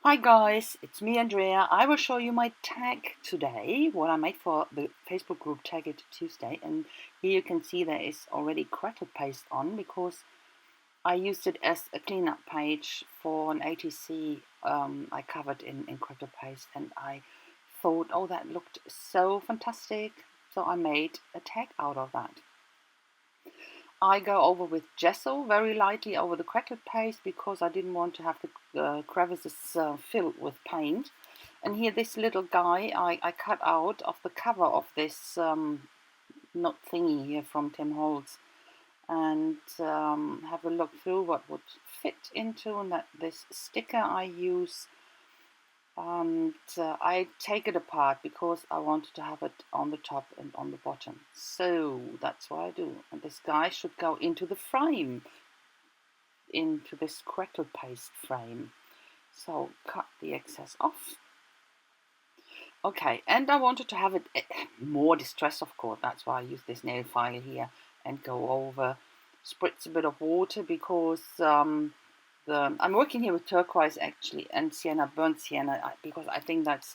Hi guys, it's me Andrea. I will show you my tag today, what I made for the Facebook group Tag It Tuesday. And here you can see there is already crackle paste on because I used it as a cleanup page for an ATC I covered in crackle paste, and I thought, oh, that looked so fantastic. So I made a tag out of that. I go over with gesso very lightly over the crackle paste because I didn't want to have the crevices filled with paint. And here this little guy I cut out of the cover of this knot thingy here from Tim Holtz, and have a look through what would fit into, and that this sticker I use, and I take it apart because I wanted to have it on the top and on the bottom. So that's what I do. And this guy should go into the frame, into this crackle paste frame. So cut the excess off. Okay, and I wanted to have it more distressed, of course. That's why I use this nail file here and go over, spritz a bit of water because I'm working here with turquoise actually and sienna, burnt sienna, because I think that's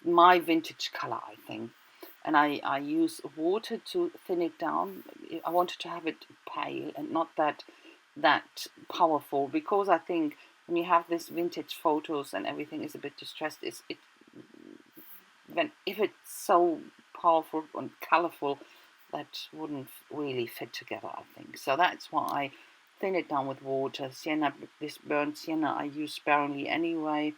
my vintage color, I think. And I use water to thin it down. I wanted to have it pale and not that powerful, because I think when you have this vintage photos and everything is a bit distressed, if it's so powerful and colorful, that wouldn't really fit together, I think. So that's why I thin it down with water. Sienna, this burnt sienna I use sparingly anyway,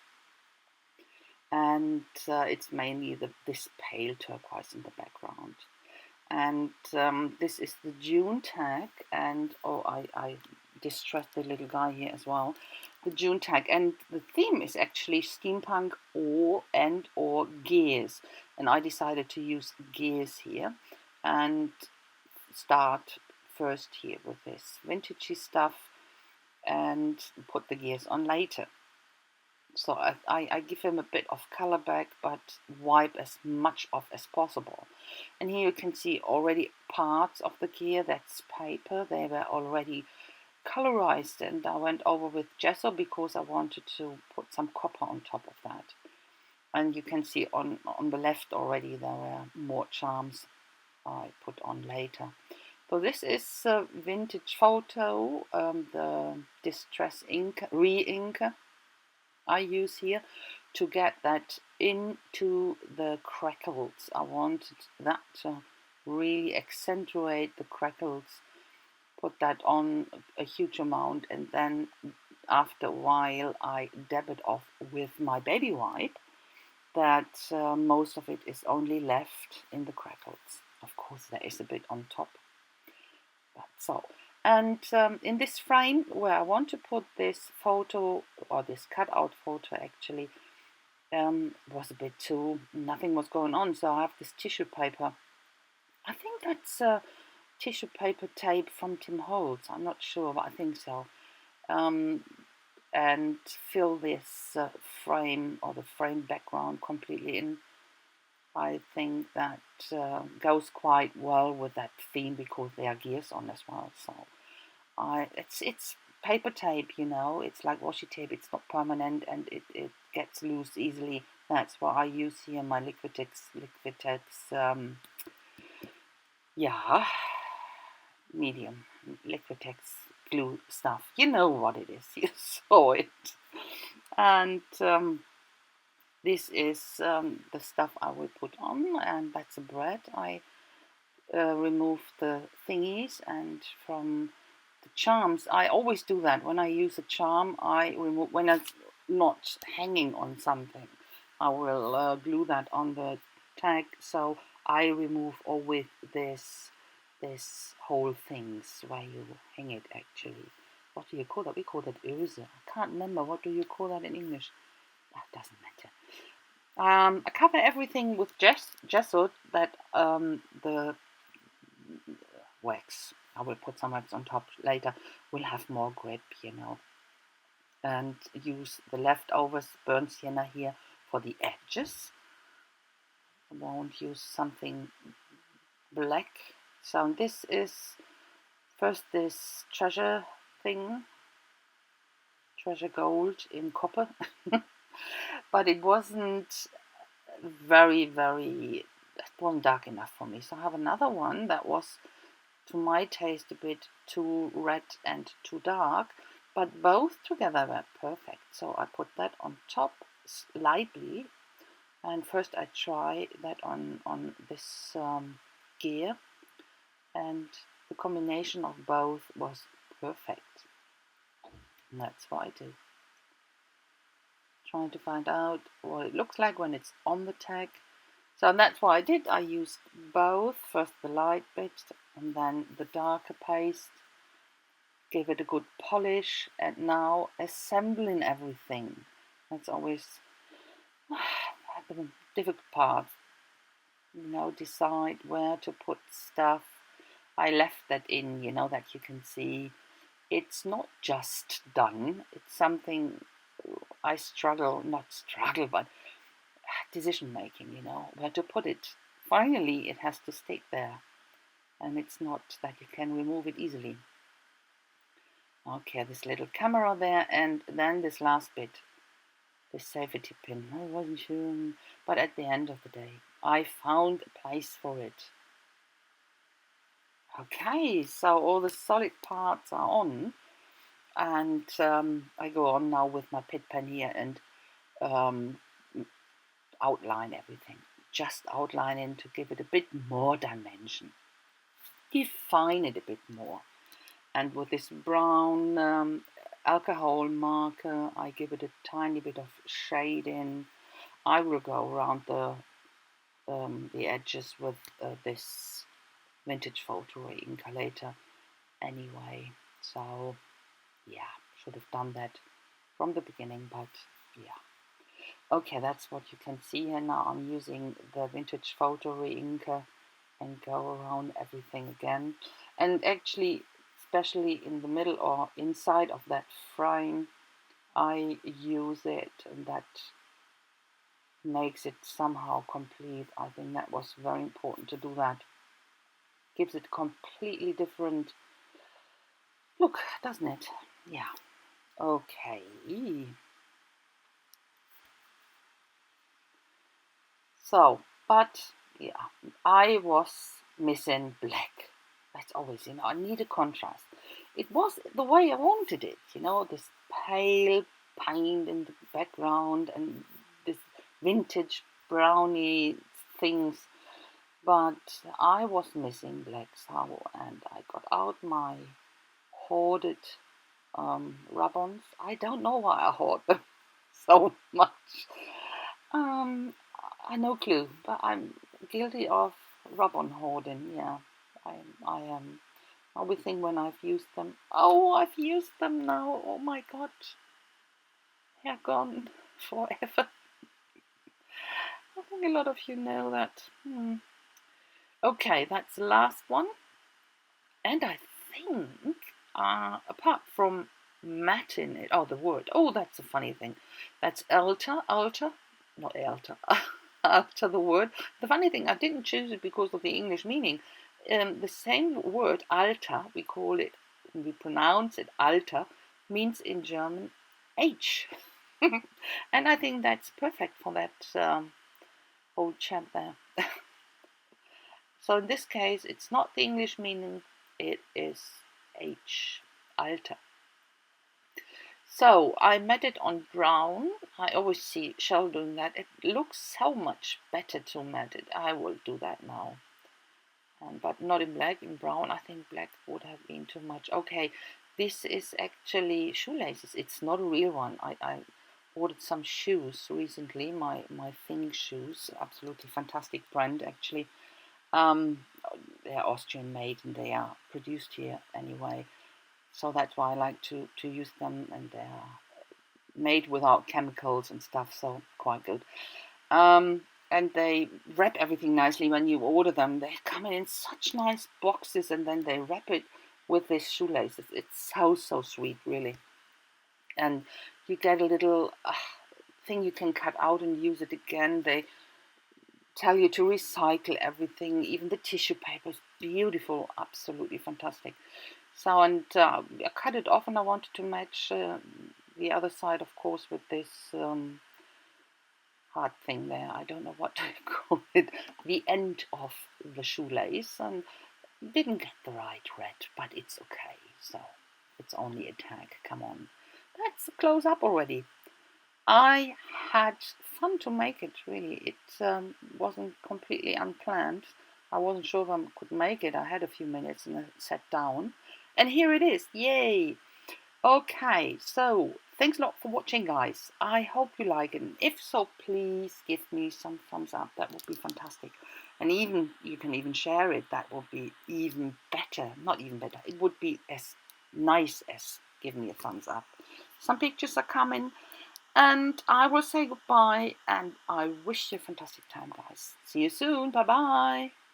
and it's mainly this pale turquoise in the background. And this is the June tag, and I distressed the little guy here as well, the June tag, and the theme is actually steampunk or gears, and I decided to use gears here and start first here with this vintagey stuff and put the gears on later. So I give him a bit of color back, but wipe as much off as possible. And here you can see already parts of the gear, that's paper, they were already colorized, and I went over with gesso because I wanted to put some copper on top of that. And you can see on the left already there were more charms I put on later. So this is a vintage photo, the distress ink, re-ink I use here to get that into the crackles. I wanted that to really accentuate the crackles, put that on a huge amount, and then after a while I dab it off with my baby wipe, that most of it is only left in the crackles. Of course there is a bit on top, that's all. And in this frame where I want to put this photo, or this cutout photo actually, was a bit too, nothing was going on, so I have this tissue paper. I think that's tissue paper tape from Tim Holtz, I'm not sure, but I think so. And fill this frame, or the frame background, completely in. I think that goes quite well with that theme because there are gears on as well. So it's paper tape, you know. It's like washi tape. It's not permanent and it gets loose easily. That's what I use here. My Liquitex, yeah, medium Liquitex glue stuff. You know what it is. You saw it, and this is the stuff I will put on, and that's a bread. I remove the thingies, and from the charms, I always do that. When I use a charm, I remove, when it's not hanging on something, I will glue that on the tag. So I remove always this whole things where you hang it actually. What do you call that? We call that Öse. I can't remember. What do you call that in English? That doesn't matter. I cover everything with gesso, that the wax, I will put some wax on top later, will have more grip, you know. And use the leftovers burnt sienna here for the edges. I won't use something black. So this is first this treasure thing, treasure gold in copper. but it wasn't it wasn't dark enough for me. So I have another one that was, to my taste, a bit too red and too dark, but both together were perfect. So I put that on top lightly, and first I try that on this gear, and the combination of both was perfect. And that's what I did. Trying to find out what it looks like when it's on the tag. So that's what I did. I used both, first the light bit and then the darker paste, give it a good polish, and now assembling everything. That's always the difficult part. Decide where to put stuff. I left that in, that you can see. It's not just done. It's something I not struggle, but decision making, where to put it. Finally, it has to stick there, and it's not that you can remove it easily. Okay, this little camera there, and then this last bit, this safety pin. I wasn't sure, but at the end of the day, I found a place for it. Okay, so all the solid parts are on, and I go on now with my pit pen here and outline everything. Just outlining to give it a bit more dimension, define it a bit more. And with this brown alcohol marker, I give it a tiny bit of shading. I will go around the edges with this vintage photo inker later anyway. So yeah, should have done that from the beginning, but yeah. Okay, that's what you can see here now. I'm using the vintage photo inker and go around everything again. And actually, especially in the middle or inside of that frame, I use it, and that makes it somehow complete. I think that was very important to do that. Gives it completely different look, doesn't it? Yeah. Okay. So, but yeah, I was missing black. That's always, I need a contrast. It was the way I wanted it, this pale paint in the background and this vintage brownie things. But I was missing black, so, and I got out my hoarded rub-ons. I don't know why I hoard them so much. I no clue, but I'm guilty of rub-on hoarding. Yeah, I am. I always think when I've used them. Oh, I've used them now. Oh my God, they're gone forever. I think a lot of you know that. Okay, that's the last one, and I think apart from matting it. Oh, the word. Oh, that's a funny thing. That's alter, not alter. After the word. The funny thing, I didn't choose it because of the English meaning. The same word, alter, we call it, we pronounce it alter, means in German age. And I think that's perfect for that old chap there. So in this case, it's not the English meaning, it is age, alter. So I met it on brown. I always see Shell doing that. It looks so much better to matte it. I will do that now. But not in black, in brown. I think black would have been too much. Okay, this is actually shoelaces. It's not a real one. I ordered some shoes recently, my Thing shoes. Absolutely fantastic brand, actually. They're Austrian made and they are produced here anyway. So that's why I like to use them, and they're made without chemicals and stuff, so quite good. And they wrap everything nicely when you order them. They come in such nice boxes, and then they wrap it with these shoelaces. It's so sweet, really. And you get a little thing you can cut out and use it again. They tell you to recycle everything, even the tissue paper is beautiful, absolutely fantastic. So, and I cut it off, and I wanted to match the other side, of course, with this hard thing there. I don't know what to call it. The end of the shoelace, and didn't get the right red, but it's okay. So it's only a tag. Come on, that's a close up already. I had fun to make it. Really, it wasn't completely unplanned. I wasn't sure if I could make it. I had a few minutes and I sat down, and here it is. Yay! Okay, so thanks a lot for watching, guys. I hope you like it, and if so, please give me some thumbs up. That would be fantastic. And even you can even share it. That would be even better. Not even better. It would be as nice as giving me a thumbs up. Some pictures are coming, and I will say goodbye, and I wish you a fantastic time, guys. See you soon. Bye bye.